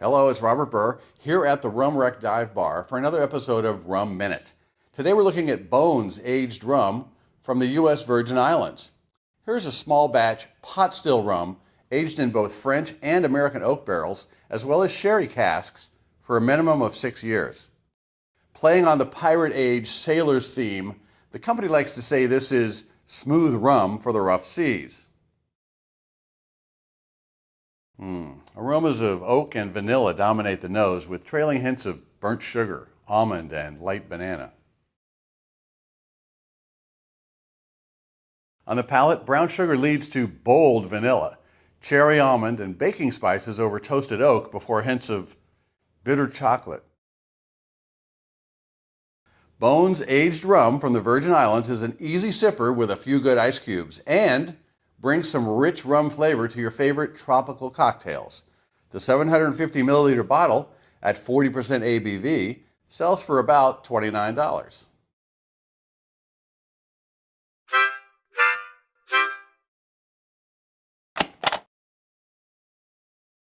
Hello, it's Robert Burr here at the Rum Wreck Dive Bar for another episode of Rum Minute. Today we're looking at Bones Aged Rum from the U.S. Virgin Islands. Here's a small batch pot still rum aged in both French and American oak barrels, as well as sherry casks for a minimum of 6 years. Playing on the pirate age sailor's theme, the company likes to say this is smooth rum for the rough seas. Aromas of oak and vanilla dominate the nose, with trailing hints of burnt sugar, almond, and light banana. On the palate, brown sugar leads to bold vanilla, cherry almond, and baking spices over toasted oak before hints of bitter chocolate. Bones Aged Rum from the Virgin Islands is an easy sipper with a few good ice cubes and brings some rich rum flavor to your favorite tropical cocktails. The 750 milliliter bottle at 40% ABV sells for about $29.